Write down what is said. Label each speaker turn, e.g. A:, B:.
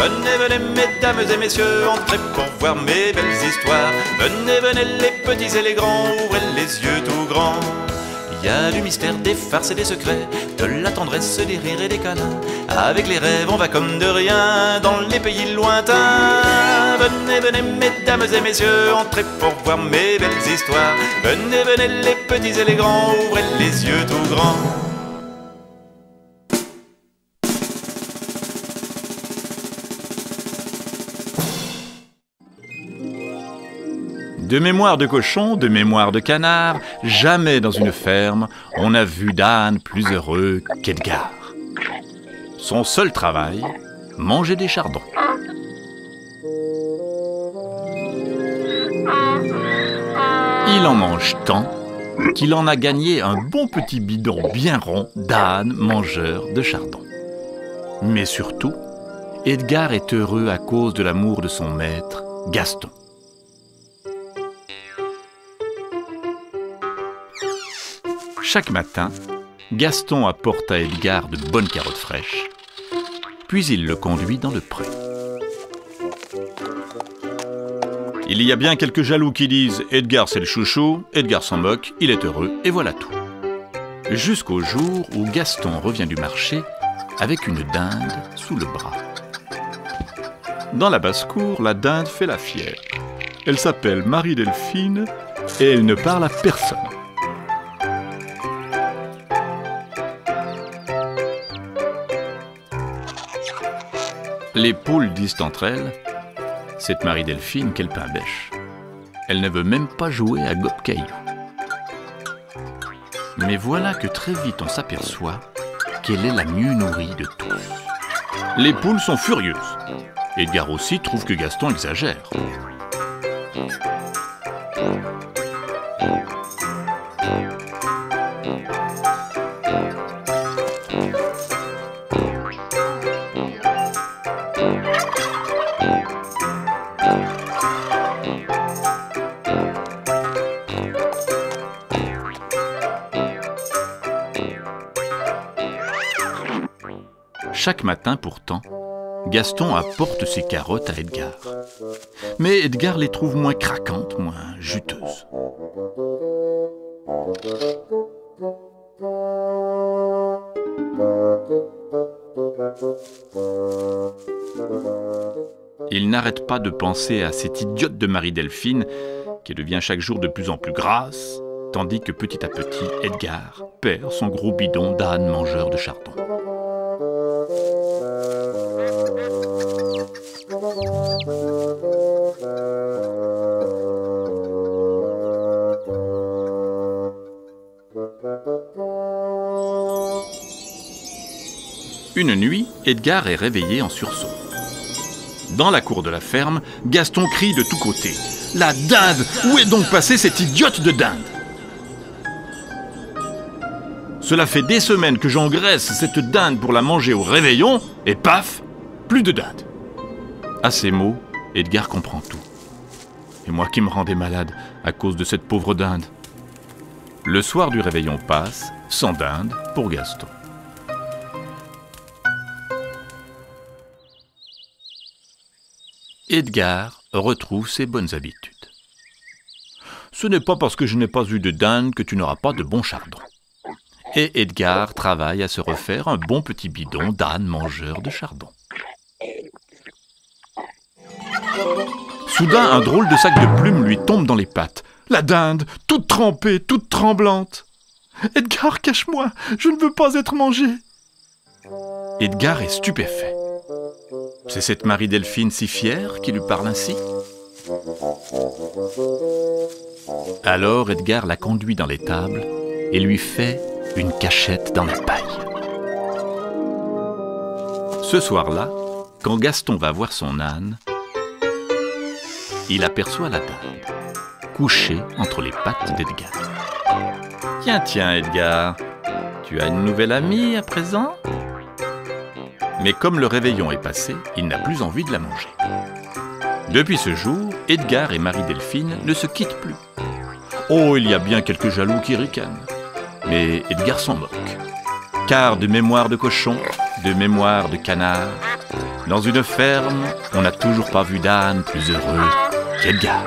A: Venez, venez, mesdames et messieurs, entrez pour voir mes belles histoires. Venez, venez, les petits et les grands, ouvrez les yeux tout grands. Il y a du mystère, des farces et des secrets, de la tendresse, des rires et des câlins. Avec les rêves, on va comme de rien dans les pays lointains. Venez, venez, mesdames et messieurs, entrez pour voir mes belles histoires. Venez, venez, les petits et les grands, ouvrez les yeux tout grands. De mémoire de cochon, de mémoire de canard, jamais dans une ferme, on n'a vu d'âne plus heureux qu'Edgar. Son seul travail, manger des chardons. Il en mange tant qu'il en a gagné un bon petit bidon bien rond d'âne mangeur de chardons. Mais surtout, Edgar est heureux à cause de l'amour de son maître, Gaston. Chaque matin, Gaston apporte à Edgar de bonnes carottes fraîches, puis il le conduit dans le pré. Il y a bien quelques jaloux qui disent « Edgar c'est le chouchou, Edgar s'en moque, il est heureux, et voilà tout ». Jusqu'au jour où Gaston revient du marché avec une dinde sous le bras. Dans la basse-cour, la dinde fait la fière. Elle s'appelle Marie-Delphine et elle ne parle à personne. Les poules disent entre elles, cette Marie-Delphine, quelle pain bêche. Elle ne veut même pas jouer à Gobe-Caillou. Mais voilà que très vite on s'aperçoit qu'elle est la mieux nourrie de tous. Les poules sont furieuses. Edgar aussi trouve que Gaston exagère. Chaque matin, pourtant, Gaston apporte ses carottes à Edgar. Mais Edgar les trouve moins craquantes, moins juteuses. Il n'arrête pas de penser à cette idiote de Marie-Delphine qui devient chaque jour de plus en plus grasse, tandis que petit à petit, Edgar perd son gros bidon d'âne mangeur de chardon. Une nuit, Edgar est réveillé en sursaut. Dans la cour de la ferme, Gaston crie de tous côtés. « La dinde! Où est donc passée cette idiote de dinde ?» Cela fait des semaines que j'engraisse cette dinde pour la manger au réveillon, et paf, plus de dinde. À ces mots, Edgar comprend tout. Et moi qui me rendais malade à cause de cette pauvre dinde. Le soir du réveillon passe, sans dinde pour Gaston. Edgar retrouve ses bonnes habitudes. Ce n'est pas parce que je n'ai pas eu de dinde que tu n'auras pas de bons chardons. Et Edgar travaille à se refaire un bon petit bidon d'âne mangeur de chardon. Soudain, un drôle de sac de plumes lui tombe dans les pattes. La dinde, toute trempée, toute tremblante. « Edgar, cache-moi, je ne veux pas être mangé !» Edgar est stupéfait. C'est cette Marie-Delphine si fière qui lui parle ainsi. Alors Edgar la conduit dans l'étable et lui fait une cachette dans la paille. Ce soir-là, quand Gaston va voir son âne, il aperçoit la dinde, couchée entre les pattes d'Edgar. « Tiens, tiens, Edgar, tu as une nouvelle amie à présent ?» Mais comme le réveillon est passé, il n'a plus envie de la manger. Depuis ce jour, Edgar et Marie-Delphine ne se quittent plus. Oh, il y a bien quelques jaloux qui ricanent. Mais Edgar s'en moque. Car de mémoire de cochon, de mémoire de canard, Dans une ferme, on n'a toujours pas vu d'âne plus heureux qu'Edgar.